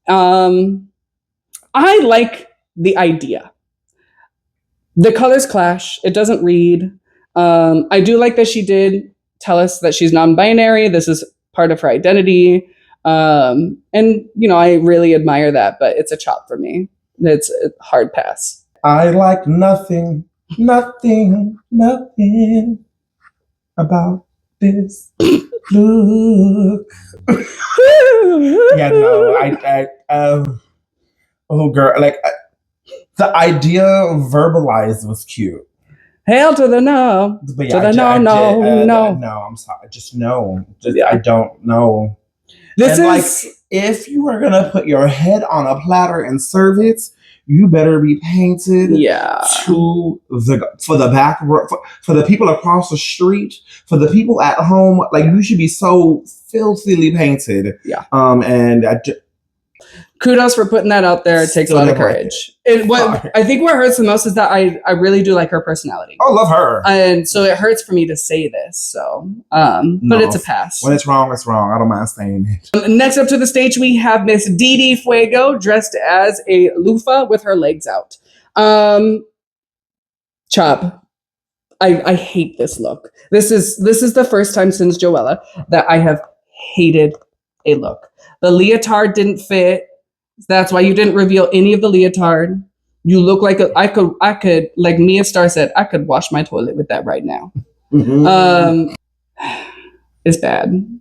I like the idea. The colors clash. It doesn't read. I do like that she did tell us that she's non-binary. This is part of her identity. And, you know, I really admire that, but it's a chop for me. It's a hard pass. I like nothing about this look. Yeah, no, oh girl, like the idea verbalized was cute. Hell to the no. But to the no. No, I'm sorry. Just no. I don't know. This and is like, if you are gonna put your head on a platter and serve it, you better be painted to for the back for the people across the street, for the people at home. Like, you should be so filthily painted. Yeah. And kudos for putting that out there. It takes a lot of courage. And what I think what hurts the most is that I really do like her personality. I love her. And so it hurts for me to say this. So, but it's a pass. When it's wrong, it's wrong. I don't mind saying it. Next up to the stage, we have Miss Dee Fuego dressed as a loofah with her legs out. Chop. I hate this look. This is the first time since Joella that I have hated a look. The leotard didn't fit. That's why you didn't reveal any of the leotard. You look like I could, like Mia Star said, I could wash my toilet with that right now. It's bad.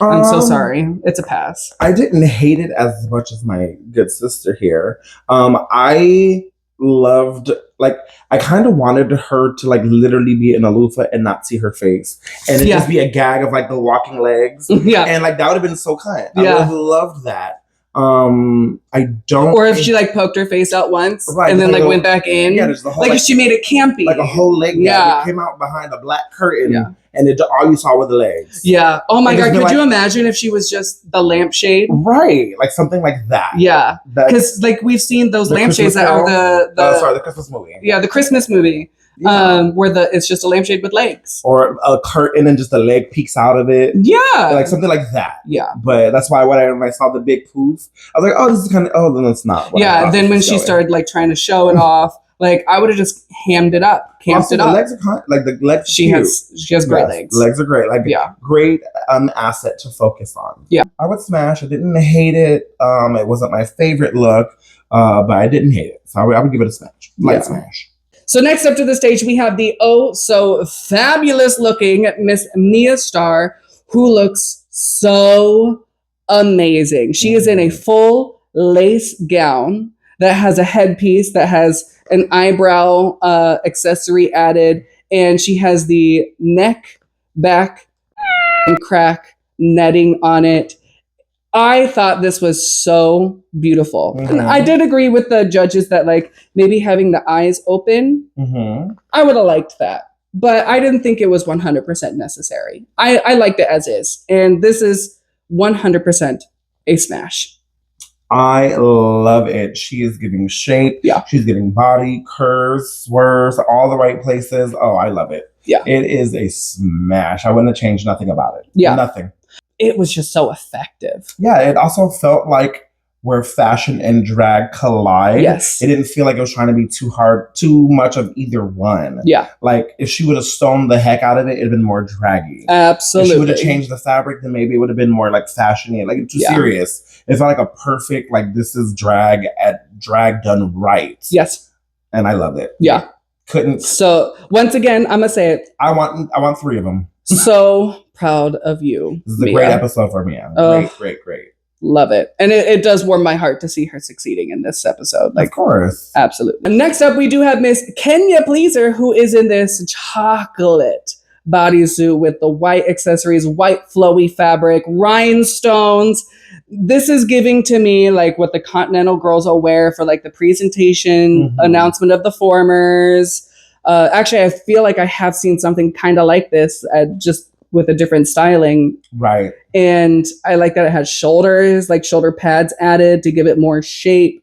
I'm so sorry. It's a pass. I didn't hate it as much as my good sister here. I loved, like, I kind of wanted her to, like, literally be in a loofah and not see her face, and it just be a gag of, like, the walking legs. And like, that would have been so kind. I would have loved that. I don't. Or if she like poked her face out once Right, and then like like went back in. Yeah, there's the whole, like if she made it campy. like a whole leg Yeah. It came out behind a black curtain. Yeah. And all you saw were the legs. Yeah. Oh my And God. just be Could like- you imagine if she was just the lampshade? Right. Like something like that. Yeah. That- Because like we've seen those The lampshades Christmas that are the Christmas movie. Yeah, the Christmas movie. Yeah. Where it's just a lampshade with legs. Or a curtain and just a leg peeks out of it. Yeah. Like something like that. Yeah. But that's why when I saw the big poof, I was like, oh, this is kind of, oh, then it's not. what I Yeah. thought Then this when was she going. started like trying to show it off, like I would have just hammed it up, camped Also, it the up. legs are like the legs. She has great legs. The legs are great. Like great asset to focus on. Yeah. I would smash. I didn't hate it. It wasn't my favorite look, but I didn't hate it. So I would give it a smash. Light smash. So next up to the stage, we have the oh so fabulous looking Miss Mia Starr, who looks so amazing. She is in a full lace gown that has a headpiece, that has an eyebrow accessory added, and she has the neck, back, and crack netting on it. I thought this was so beautiful. Mm-hmm. And I did agree with the judges that like maybe having the eyes open, I would have liked that. But I didn't think it was 100% necessary. I liked it as is. And this is 100% a smash. I love it. She is giving shape. Yeah. She's getting body, curves, swerves, all the right places. Oh, I love it. Yeah. It is a smash. I wouldn't have changed nothing about it. Yeah. Nothing. It was just so effective. Yeah, it also felt like where fashion and drag collide. Yes. It didn't feel like it was trying to be too much of either one. Yeah. Like if she would have stoned the heck out of it, it'd have been more draggy. Absolutely. If she would have changed the fabric, then maybe it would have been more like fashiony, like too serious. It felt like a perfect, like this is drag done right. Yes. And I love it. Yeah. Couldn't. So once again, I'm gonna say it. I want 3 of them. So proud of you. This is a Mia. great episode for Mia. Great. Love it. And it does warm my heart to see her succeeding in this episode. Like, of course. Absolutely. Next up, we do have Miss Kenya Pleaser, who is in this chocolate bodysuit with the white accessories, white flowy fabric, rhinestones. This is giving to me like what the Continental girls will wear for like the presentation announcement of the formers. Actually, I feel like I have seen something kind of like this, just with a different styling. Right. And I like that it has shoulders, like shoulder pads added to give it more shape.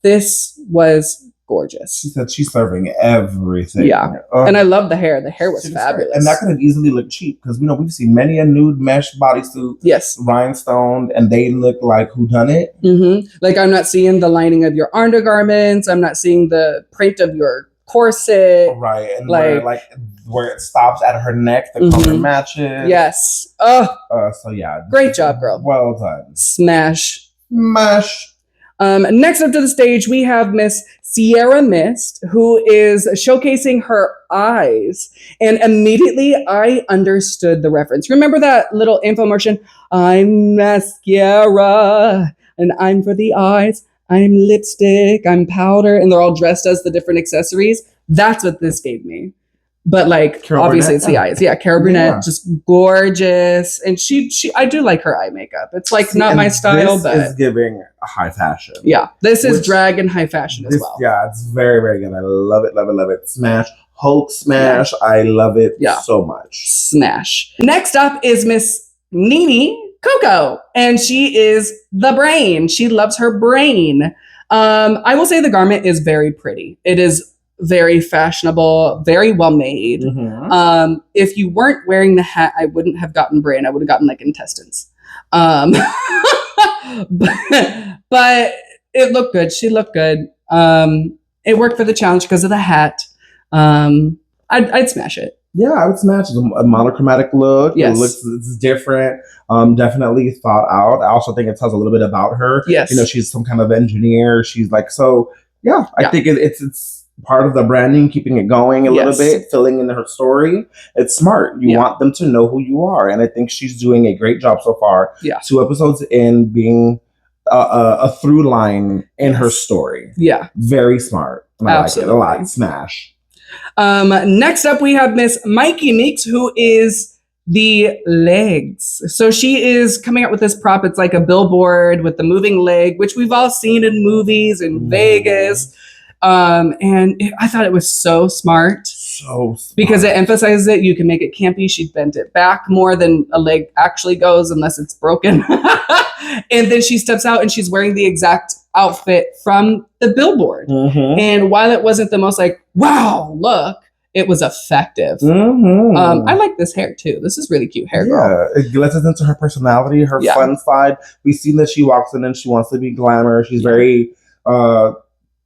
This was gorgeous. She said she's serving everything. Yeah. And I love the hair. The hair was fabulous. And that could have easily looked cheap because we've seen many a nude mesh bodysuit. Yes. Rhinestoned, and they look like whodunit. Like I'm not seeing the lining of your undergarments. I'm not seeing the print of your corset. Right. And where it stops at her neck, the color matches. Yes. So yeah. Great job, girl. Well done. Smash. Smash. Next up to the stage, we have Miss Sierra Mist, who is showcasing her eyes. And immediately I understood the reference. Remember that little infomercial? I'm mascara and I'm for the eyes. I'm lipstick, I'm powder. And they're all dressed as the different accessories. That's what this gave me. But like, Carol obviously Burnett, it's the eyes. Yeah, Carol Burnett, just gorgeous. And she, I do like her eye makeup. It's like not my style, but is giving high fashion. Yeah, this is drag and high fashion as well. Yeah, it's very, very good. I love it, love it, love it. Smash. Hulk smash. Yeah. I love it so much. Smash. Next up is Miss Nene Coco, and she is the brain. She loves her brain. I will say the garment is very pretty. It is very fashionable, very well made. If you weren't wearing the hat, I wouldn't have gotten brain. I would have gotten like intestines. But it looked good. She looked good. It worked for the challenge because of the hat. I'd smash it. Yeah, I would smash it. A monochromatic look. Yes. It's different. Definitely thought out. I also think it tells a little bit about her. Yes. She's some kind of engineer. She's like, so yeah, I think it's part of the branding, keeping it going a little bit, filling in her story. It's smart. You want them to know who you are. And I think she's doing a great job so far. Yeah. 2 episodes in being a through line in her story. Yeah. Very smart. And I like it a lot. Smash. Next up, we have Miss Mikey Meeks, who is the legs. So she is coming up with this prop. It's like a billboard with the moving leg, which we've all seen in movies in Vegas. I thought it was so smart. So smart. Because it emphasizes it. You can make it campy. She bent it back more than a leg actually goes unless it's broken. And then she steps out and she's wearing the exact outfit from the billboard. Mm-hmm. And while it wasn't the most like, wow, look, it was effective. Mm-hmm. I like this hair too. This is really cute hair, girl. Yeah, it lets us into her personality, her fun side. We've seen that she walks in and she wants to be glamour. She's very,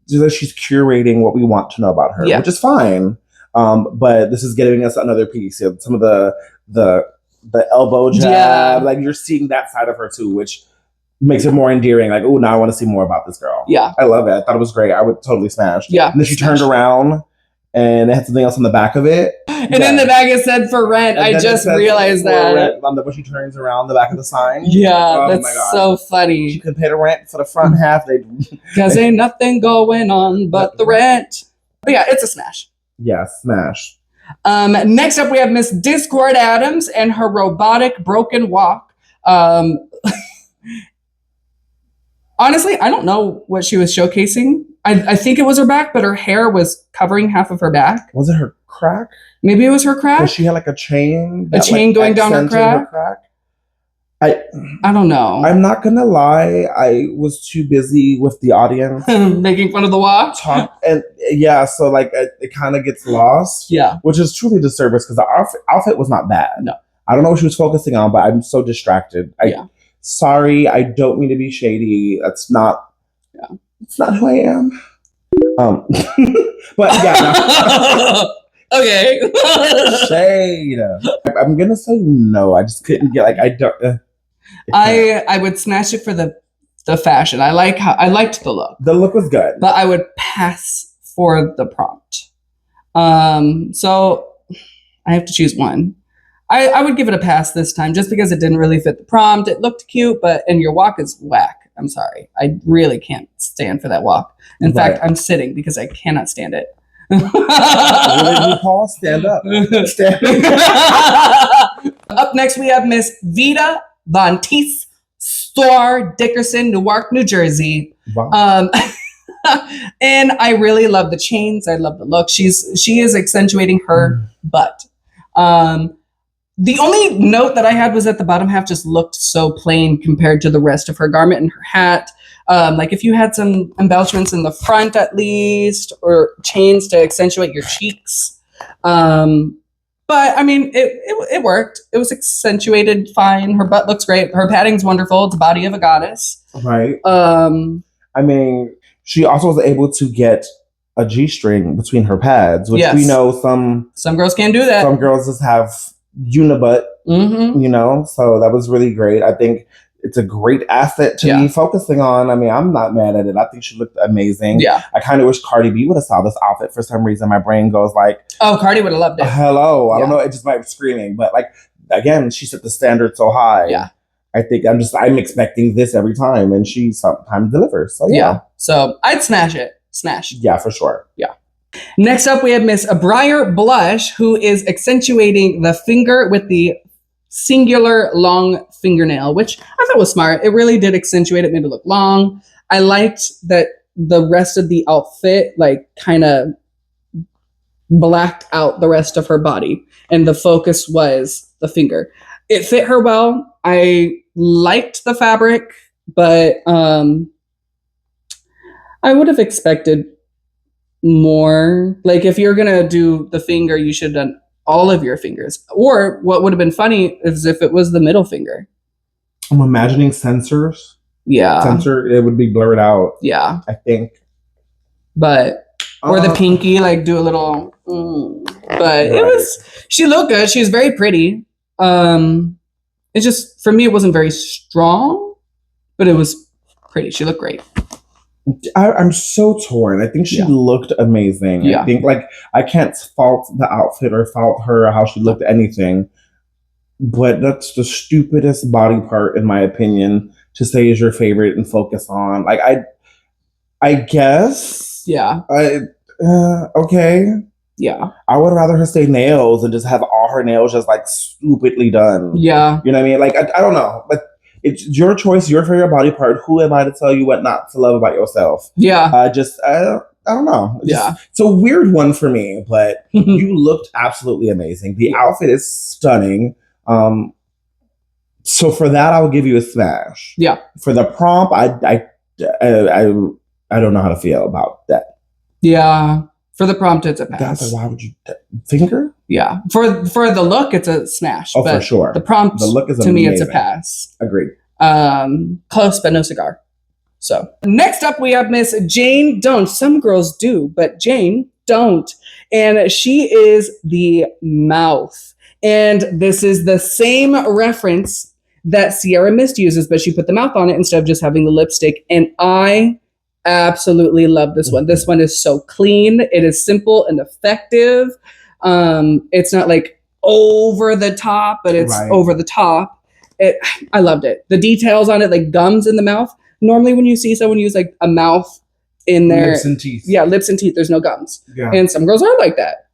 she's curating what we want to know about her, which is fine. But this is giving us another piece. You know, some of the elbow jab, like you're seeing that side of her too, which makes it more endearing. Like, oh, now I want to see more about this girl. Yeah, I love it. I thought it was great. I would totally smash. Yeah, and then she turned around and it had something else on the back of it. And in the back it said for rent. I just realized that. When she turns around, the back of the sign. Yeah, that's so funny. She could pay the rent for the front half. Because ain't nothing going on but the rent. But yeah, it's a smash. Yeah, smash. Next up, we have Miss Discord Adams and her robotic broken walk. Honestly, I don't know what she was showcasing. I think it was her back, but her hair was covering half of her back. Was it her crack? Maybe it was her crack. She had like a chain. A chain going down her crack. I don't know. I'm not gonna lie. I was too busy with the audience making fun of the walk. And so like it kind of gets lost. Yeah, which is truly a disservice because the outfit was not bad. No, I don't know what she was focusing on, but I'm so distracted. Sorry, I don't mean to be shady. That's not. Yeah, it's not who I am. But yeah. No. Okay. Shade. I'm gonna say no. I just couldn't get I don't. I would smash it for the fashion. I liked the look. The look was good, but I would pass for the prompt. So I have to choose one. I would give it a pass this time just because it didn't really fit the prompt. It looked cute, and your walk is whack. I'm sorry. I really can't stand for that walk. In fact, I'm sitting because I cannot stand it. Rupaul, stand up. Up next, we have Miss Vita Von Teese Store Dickerson, Newark, New Jersey. Wow. And I really love the chains. I love the look. She is accentuating her butt. The only note that I had was that the bottom half just looked so plain compared to the rest of her garment and her hat. Like if you had some embellishments in the front at least, or chains to accentuate your cheeks. But I mean, it worked. It was accentuated fine. Her butt looks great. Her padding's wonderful. It's the body of a goddess. Right. I mean, she also was able to get a G-string between her pads, which we know some girls can't do that. Some girls just have unibutt, you know, so that was really great. I think it's a great asset to be focusing on. I mean, I'm not mad at it. I think she looked amazing. Yeah. I kind of wish Cardi B would have saw this outfit. For some reason, my brain goes like, oh, Cardi would have loved it. Hello. I don't know. It just might be screaming. But like, again, she set the standard so high. Yeah. I think I'm expecting this every time. And she sometimes delivers. So yeah. So I'd smash it. Smash. Yeah, for sure. Yeah. Next up, we have Miss Briar Blush, who is accentuating the finger with the singular long fingernail, which I thought was smart. It really did accentuate it, made it look long. I liked that the rest of the outfit like kind of blacked out the rest of her body, and the focus was the finger. It fit her well. I liked the fabric, but I would have expected more. Like if you're gonna do the finger, you should have done all of your fingers. Or what would have been funny is if it was the middle finger. I'm imagining sensors. Yeah. It would be blurred out. Yeah. I think. But or the pinky, like do a little but it was, she looked good. She was very pretty. It just, for me, it wasn't very strong, but it was pretty. She looked great. I'm so torn. I think she looked amazing. Yeah. I think like I can't fault the outfit or fault her or how she looked anything, but that's the stupidest body part in my opinion to say is your favorite and focus on. Like I guess. Yeah. Okay. Yeah. I would rather her stay nails and just have all her nails just like stupidly done. Yeah. You know what I mean? Like, I don't know. But it's your choice, your favorite body part. Who am I to tell you what not to love about yourself? Yeah. I don't know. Yeah. It's a weird one for me, but you looked absolutely amazing. The outfit is stunning. So for that, I will give you a smash. Yeah. For the prompt, I don't know how to feel about that. Yeah. For the prompt, it's a pass. God, why would you finger? Yeah. For the look, it's a smash. Oh, but for sure. The prompt, The look is to amazing. me, it's a pass. Agreed. Close, but no cigar. So next up, we have Miss Jane Don't. Some girls do, but Jane don't. And she is the mouth. And this is the same reference that Sierra Mist uses, but she put the mouth on it instead of just having the lipstick. And I absolutely love this one. This one is so clean. It is simple and effective. It's not like over the top, but it's over the top. I loved it. The details on it, like gums in the mouth. Normally when you see someone use like a mouth in their lips and teeth. Yeah, lips and teeth, there's no gums. Yeah. And some girls are like that.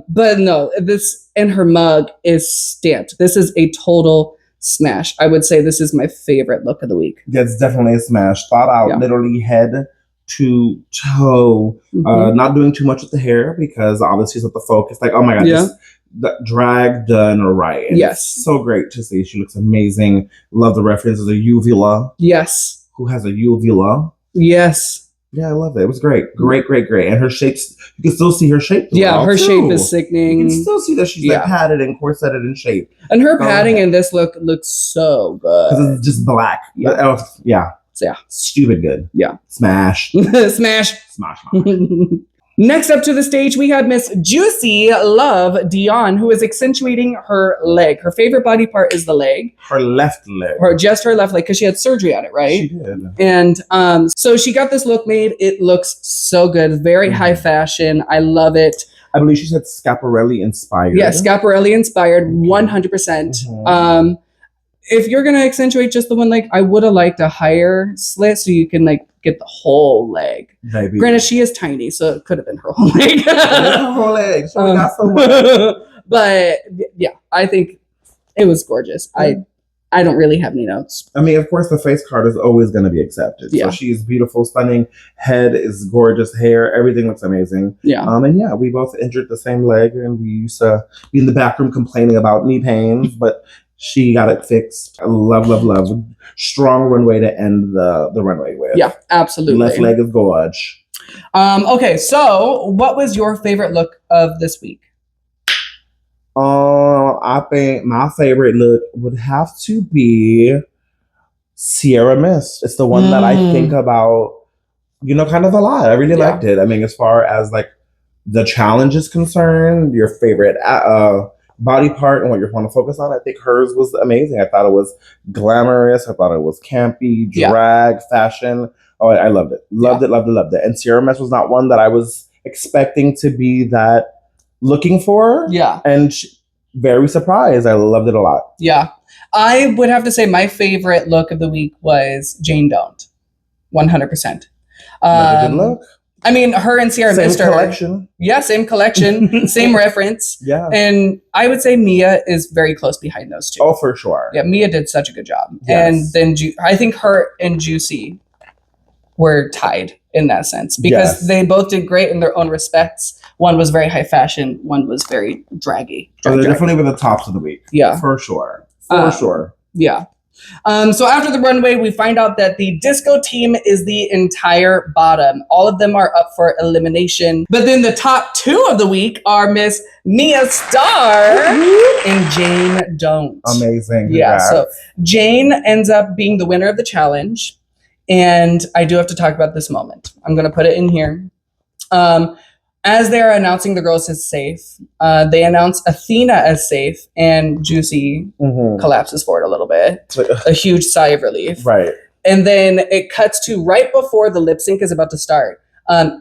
But no, this, and her mug is stamped. This is a total smash. I would say this is my favorite look of the week. That's definitely a smash. Thought out, literally head to toe. Not doing too much with the hair because obviously it's not the focus. Like, oh my God, just the drag done right. And it's so great to see. She looks amazing. Love the reference of the uvula. Yes. Who has a uvula? Yes. Yeah, I love it. It was great. Great. And her shapes, you can still see her shape. Yeah, her shape is sickening. You can still see that she's like padded and corseted in shape. And her padding in this look looks so good. Because it's just black. Yeah. Stupid good. Yeah. Smash. Smash. Next up to the stage, we have Miss Juicy Love Dion, who is accentuating her leg. Her favorite body part is the leg. Her left leg. Just her left leg, because she had surgery on it, right? She did. And so she got this look made. It looks so good. Very high fashion. I love it. I believe she said Schiaparelli inspired. Yeah, Schiaparelli inspired, 100%. If you're going to accentuate just the one leg, I would have liked a higher slit so you can like get the whole leg. Maybe. Granted, she is tiny, so it could have been her whole leg. Her whole leg. So not so much. But yeah, I think it was gorgeous. I don't really have any notes. I mean, of course, the face card is always going to be accepted. Yeah. So she's beautiful, stunning. Head is gorgeous. Hair, everything looks amazing. Yeah. And yeah, we both injured the same leg, and we used to be in the back room complaining about knee pains, but she got it fixed. Love. Strong runway to end the runway with. Yeah, absolutely. Left leg is gorge. Okay, so what was your favorite look of this week? I think my favorite look would have to be Sierra Mist. It's the one that I think about, kind of a lot. I really liked it. I mean, as far as like the challenge is concerned, your favorite body part and what you want to focus on, I think hers was amazing. I thought it was glamorous. I thought it was campy, drag, fashion. Oh, I loved it. Loved it. And Sierra Mist was not one that I was expecting to be that looking for. Yeah. And very surprised. I loved it a lot. Yeah. I would have to say my favorite look of the week was Jane Don't. 100%. Another good look. I mean, her and Sierra Mist. Same collection. Yeah, same collection, same reference. Yeah. And I would say Mia is very close behind those two. Oh, for sure. Yeah, Mia did such a good job. Yes. And then I think her and Juicy were tied in that sense because they both did great in their own respects. One was very high fashion. One was very draggy. They're definitely were the tops of the week. Yeah. For sure. For sure. Yeah. So after the runway, we find out that the disco team is the entire bottom. All of them are up for elimination. But then the top two of the week are Miss Mia Star and Jane Don't. Amazing. Yeah, so Jane ends up being the winner of the challenge. And I do have to talk about this moment. I'm going to put it in here. As they are announcing the girls as safe, they announce Athena as safe, and Juicy collapses forward a little bit. A huge sigh of relief. Right. And then it cuts to right before the lip sync is about to start.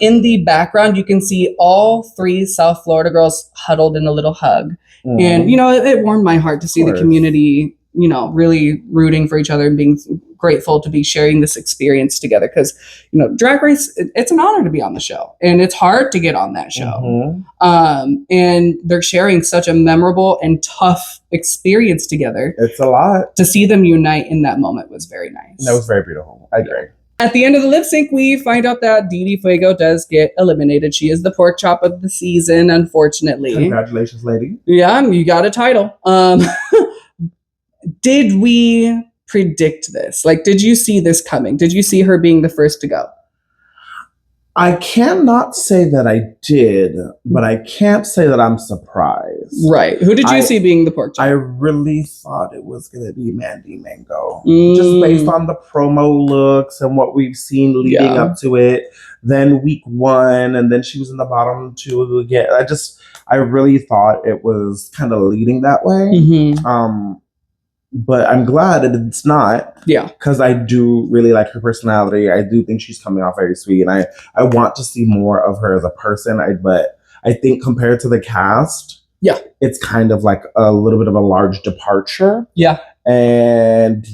In the background, you can see all three South Florida girls huddled in a little hug. And, it warmed my heart to see the community, you know, really rooting for each other and being grateful to be sharing this experience together. Because, you know, Drag Race, it's an honor to be on the show, and it's hard to get on that show. And they're sharing such a memorable and tough experience together. It's a lot. To see them unite in that moment was very nice. That was very beautiful. I agree. At the end of the lip sync, we find out that Didi Fuego does get eliminated. She is the pork chop of the season, unfortunately. Congratulations, lady. Yeah, you got a title. Did we predict this? Like, did you see this coming? Did you see her being the first to go? I cannot say that I did, but I can't say that I'm surprised. Right. Who did you see being the pork chop? I really thought it was going to be Mandy Mango. Just based on the promo looks and what we've seen leading up to it. Then week 1, and then she was in the bottom 2 again. I really thought it was kind of leading that way. But I'm glad that it's not. Yeah. Because I do really like her personality. I do think she's coming off very sweet. And I want to see more of her as a person. But I think compared to the cast, it's kind of like a little bit of a large departure. Yeah. And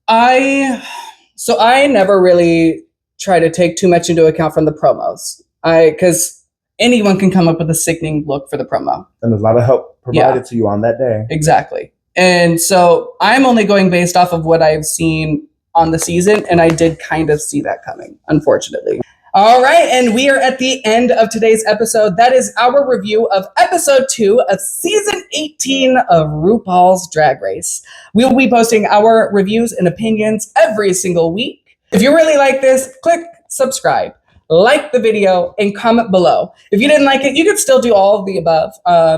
I never really try to take too much into account from the promos. Because anyone can come up with a sickening look for the promo. And there's a lot of help provided to you on that day. Exactly. And so I'm only going based off of what I've seen on the season, and I did kind of see that coming, unfortunately. All right, and we are at the end of today's episode. That is our review of episode 2 of season 18 of RuPaul's Drag Race. We'll be posting our reviews and opinions every single week. If you really like this, click subscribe. Like the video, and comment below. If you didn't like it, you could still do all of the above.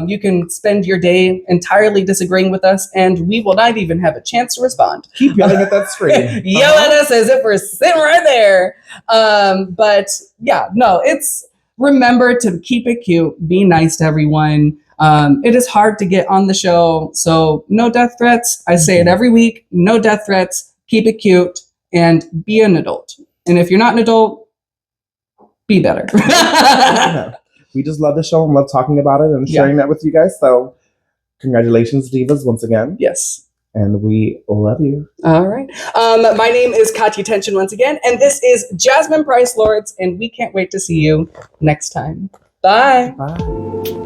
You can spend your day entirely disagreeing with us, and we will not even have a chance to respond. Keep yelling at that screen. Yell at us as if we're sitting right there. But yeah, no, it's remember to keep it cute. Be nice to everyone. It is hard to get on the show, so no death threats. I say it every week. No death threats. Keep it cute, and be an adult. And if you're not an adult, be better. We just love the show and love talking about it and sharing that with you guys. So congratulations, divas, once again. Yes. And we love you. All right. My name is Tehnsion once again, and this is Jasmine Price Lords, and we can't wait to see you next time. Bye. Bye.